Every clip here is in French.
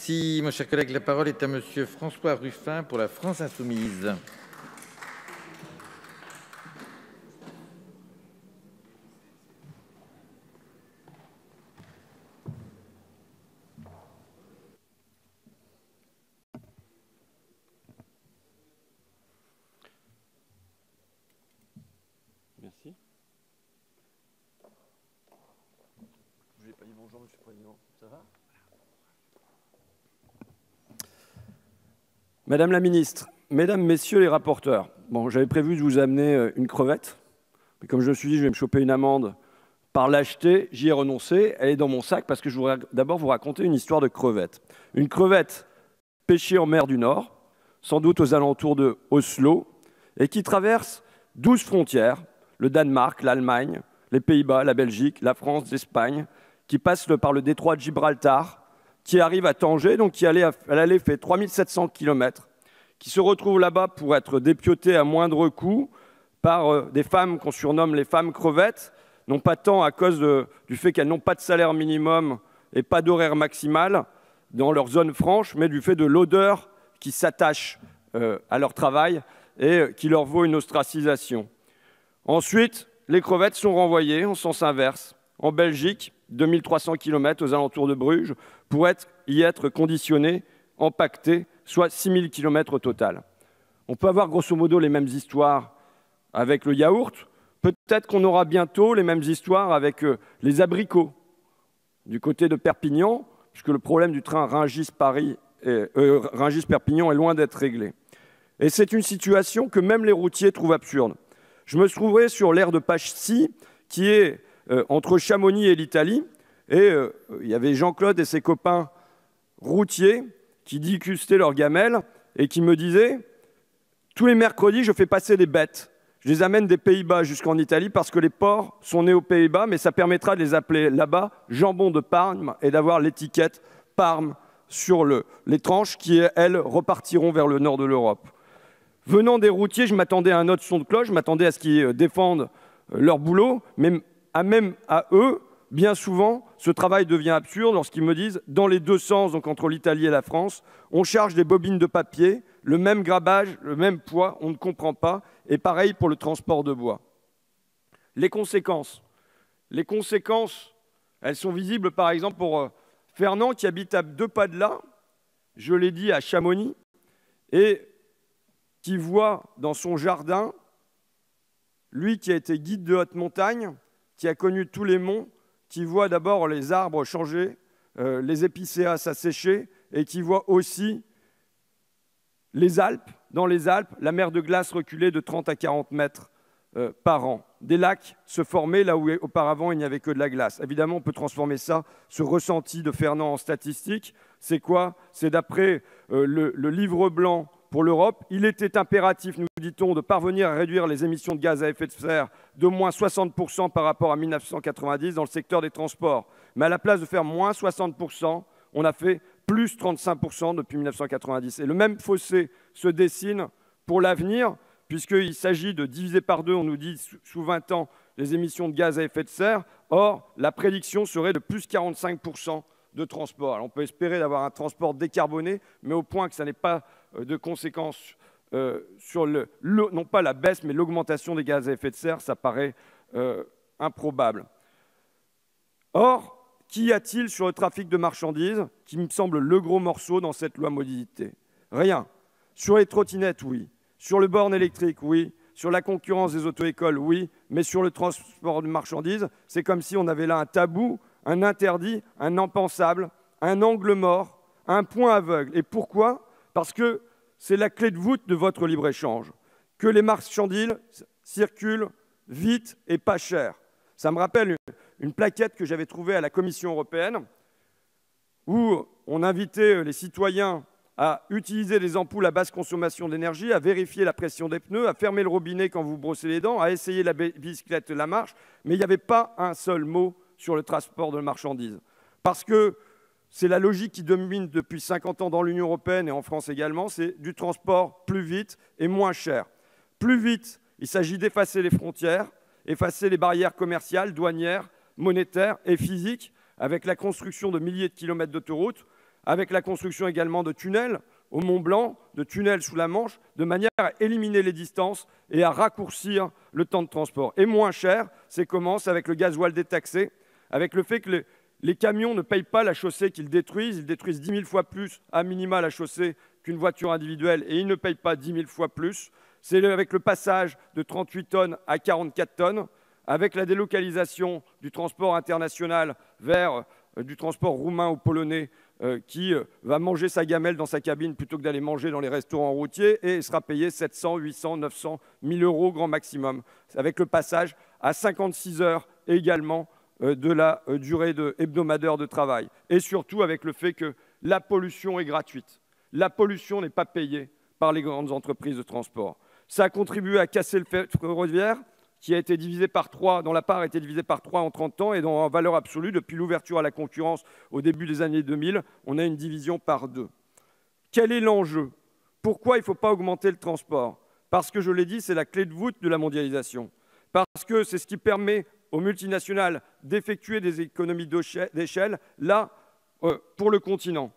Merci, mon cher collègue. La parole est à Monsieur François Ruffin pour la France Insoumise. Merci. Je n'ai pas dit bonjour, Monsieur le Président. Ça va? Madame la Ministre, Mesdames, Messieurs les rapporteurs, bon, j'avais prévu de vous amener une crevette, mais comme je me suis dit je vais me choper une amende par lâcheté, j'y ai renoncé. Elle est dans mon sac parce que je voudrais d'abord vous raconter une histoire de crevette. Une crevette pêchée en mer du Nord, sans doute aux alentours de Oslo, et qui traverse 12 frontières, le Danemark, l'Allemagne, les Pays-Bas, la Belgique, la France, l'Espagne, qui passe par le détroit de Gibraltar, qui arrive à Tanger, donc qui allait fait 3700 km, qui se retrouve là-bas pour être dépiotée à moindre coût par des femmes qu'on surnomme les femmes crevettes, non pas tant à cause du fait qu'elles n'ont pas de salaire minimum et pas d'horaire maximal dans leur zone franche, mais du fait de l'odeur qui s'attache à leur travail et qui leur vaut une ostracisation. Ensuite, les crevettes sont renvoyées en sens inverse, en Belgique, 2300 km aux alentours de Bruges, pour y être conditionnées, empaquetées, soit 6000 km au total. On peut avoir grosso modo les mêmes histoires avec le yaourt. Peut-être qu'on aura bientôt les mêmes histoires avec les abricots du côté de Perpignan, puisque le problème du train Rungis-Perpignan est loin d'être réglé. Et c'est une situation que même les routiers trouvent absurde. Je me trouverai sur l'aire de Passy, qui est entre Chamonix et l'Italie, et il y avait Jean-Claude et ses copains routiers qui dégustaient leurs gamelles et qui me disaient « Tous les mercredis, je fais passer des bêtes. Je les amène des Pays-Bas jusqu'en Italie parce que les porcs sont nés aux Pays-Bas, mais ça permettra de les appeler là-bas jambon de Parme et d'avoir l'étiquette Parme sur les tranches qui, elles, repartiront vers le nord de l'Europe. » Venant des routiers, je m'attendais à un autre son de cloche, je m'attendais à ce qu'ils défendent leur boulot, mais même à eux, bien souvent, ce travail devient absurde lorsqu'ils me disent, dans les deux sens, donc entre l'Italie et la France, on charge des bobines de papier, le même grabage, le même poids, on ne comprend pas, et pareil pour le transport de bois. Les conséquences, elles sont visibles par exemple pour Fernand qui habite à 2 pas de là, je l'ai dit, à Chamonix, et qui voit dans son jardin, lui qui a été guide de haute montagne, qui a connu tous les monts, qui voit d'abord les arbres changer, les épicéas s'assécher, et qui voit aussi les Alpes, dans les Alpes, la mer de glace reculer de 30 à 40 mètres par an. Des lacs se former là où auparavant il n'y avait que de la glace. Évidemment, on peut transformer ça, ce ressenti de Fernand en statistique. C'est quoi? C'est d'après le livre blanc pour l'Europe, il était impératif, nous dit-on, de parvenir à réduire les émissions de gaz à effet de serre de moins 60% par rapport à 1990 dans le secteur des transports. Mais à la place de faire moins 60%, on a fait plus 35% depuis 1990. Et le même fossé se dessine pour l'avenir, puisqu'il s'agit de diviser par 2, on nous dit, sous 20 ans, les émissions de gaz à effet de serre. Or, la prédiction serait de plus 45% de transport. Alors, on peut espérer d'avoir un transport décarboné, mais au point que ça n'ait pas de conséquences sur non pas la baisse, mais l'augmentation des gaz à effet de serre, ça paraît improbable. Or, qu'y a-t-il sur le trafic de marchandises, qui me semble le gros morceau dans cette loi mobilité? Rien. Sur les trottinettes, oui. Sur le borne électrique, oui. Sur la concurrence des auto-écoles, oui. Mais sur le transport de marchandises, c'est comme si on avait là un tabou, un interdit, un impensable, un angle mort, un point aveugle. Et pourquoi? Parce que c'est la clé de voûte de votre libre-échange. Que les marchandises circulent vite et pas cher. Ça me rappelle une plaquette que j'avais trouvée à la Commission européenne où on invitait les citoyens à utiliser des ampoules à basse consommation d'énergie, à vérifier la pression des pneus, à fermer le robinet quand vous brossez les dents, à essayer la bicyclette la marche, mais il n'y avait pas un seul mot sur le transport de marchandises. Parce que c'est la logique qui domine depuis 50 ans dans l'Union européenne et en France également, c'est du transport plus vite et moins cher. Plus vite, il s'agit d'effacer les frontières, effacer les barrières commerciales, douanières, monétaires et physiques, avec la construction de milliers de kilomètres d'autoroutes, avec la construction également de tunnels au Mont Blanc, de tunnels sous la Manche, de manière à éliminer les distances et à raccourcir le temps de transport. Et moins cher, c'est comment? C'est avec le gasoil détaxé, avec le fait que les camions ne payent pas la chaussée qu'ils détruisent. Ils détruisent 10 000 fois plus à minima la chaussée qu'une voiture individuelle et ils ne payent pas 10 000 fois plus. C'est avec le passage de 38 tonnes à 44 tonnes, avec la délocalisation du transport international vers du transport roumain ou polonais qui va manger sa gamelle dans sa cabine plutôt que d'aller manger dans les restaurants routiers et sera payé 700, 800, 900, 1000 euros grand maximum, avec le passage à 56 heures également de la durée hebdomadaire de travail. Et surtout avec le fait que la pollution est gratuite. La pollution n'est pas payée par les grandes entreprises de transport. Ça a contribué à casser le ferroviaire, qui a été divisé par 3, dont la part a été divisée par 3 en 30 ans, et dont en valeur absolue, depuis l'ouverture à la concurrence au début des années 2000, on a une division par 2. Quel est l'enjeu? Pourquoi il ne faut pas augmenter le transport? Parce que, je l'ai dit, c'est la clé de voûte de la mondialisation. Parce que c'est ce qui permet aux multinationales d'effectuer des économies d'échelle, là, pour le continent.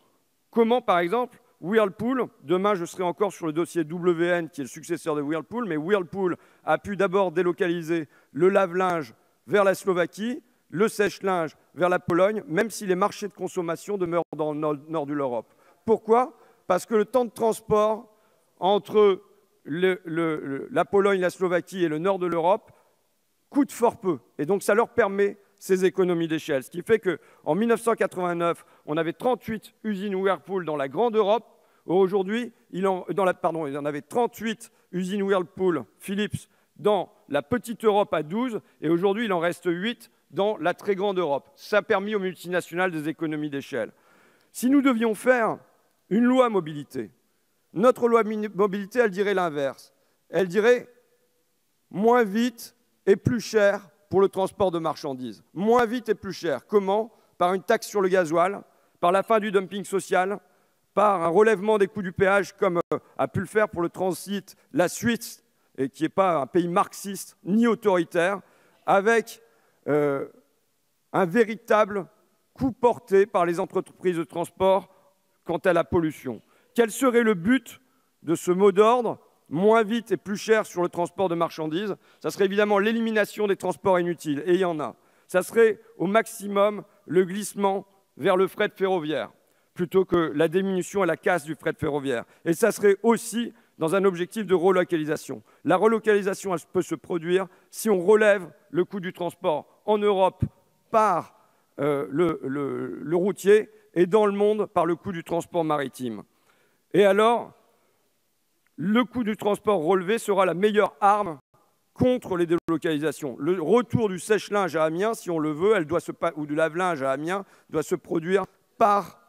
Comment, par exemple, Whirlpool, demain je serai encore sur le dossier WN qui est le successeur de Whirlpool, mais Whirlpool a pu d'abord délocaliser le lave-linge vers la Slovaquie, le sèche-linge vers la Pologne, même si les marchés de consommation demeurent dans le nord de l'Europe. Pourquoi? Parce que le temps de transport entre la Pologne, la Slovaquie et le nord de l'Europe coûte fort peu. Et donc ça leur permet ces économies d'échelle. Ce qui fait qu'en 1989, on avait 38 usines Whirlpool dans la grande Europe. Aujourd'hui, il y en avait 38 usines Whirlpool Philips dans la petite Europe à 12, et aujourd'hui, il en reste 8 dans la très grande Europe. Ça a permis aux multinationales des économies d'échelle. Si nous devions faire une loi mobilité, notre loi mobilité, elle dirait l'inverse. Elle dirait moins vite et plus cher pour le transport de marchandises. Moins vite et plus cher. Comment? Par une taxe sur le gasoil, par la fin du dumping social, par un relèvement des coûts du péage, comme a pu le faire pour le transit la Suisse, et qui n'est pas un pays marxiste ni autoritaire, avec un véritable coût porté par les entreprises de transport quant à la pollution. Quel serait le but de ce mot d'ordre? Moins vite et plus cher sur le transport de marchandises, ça serait évidemment l'élimination des transports inutiles, et il y en a. Ça serait au maximum le glissement vers le fret ferroviaire, plutôt que la diminution et la casse du fret ferroviaire. Et ça serait aussi dans un objectif de relocalisation. La relocalisation, elle peut se produire si on relève le coût du transport en Europe par le routier et dans le monde par le coût du transport maritime. Et alors, le coût du transport relevé sera la meilleure arme contre les délocalisations. Le retour du sèche-linge à Amiens, si on le veut, ou du lave-linge à Amiens, doit se produire par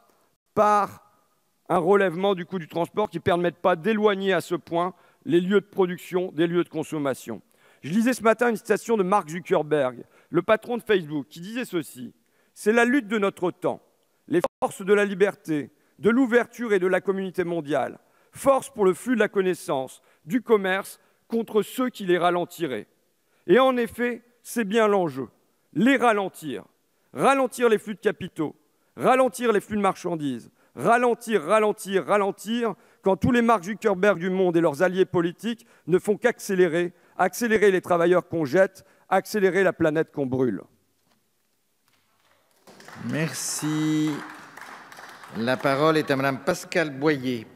un relèvement du coût du transport qui ne permette pas d'éloigner à ce point les lieux de production des lieux de consommation. Je lisais ce matin une citation de Mark Zuckerberg, le patron de Facebook, qui disait ceci: « C'est la lutte de notre temps, les forces de la liberté, de l'ouverture et de la communauté mondiale, force pour le flux de la connaissance, du commerce, contre ceux qui les ralentiraient. » Et en effet, c'est bien l'enjeu. Les ralentir. Ralentir les flux de capitaux, ralentir les flux de marchandises, ralentir, quand tous les Mark Zuckerberg du monde et leurs alliés politiques ne font qu'accélérer, accélérer les travailleurs qu'on jette, accélérer la planète qu'on brûle. Merci. La parole est à Madame Pascale Boyer.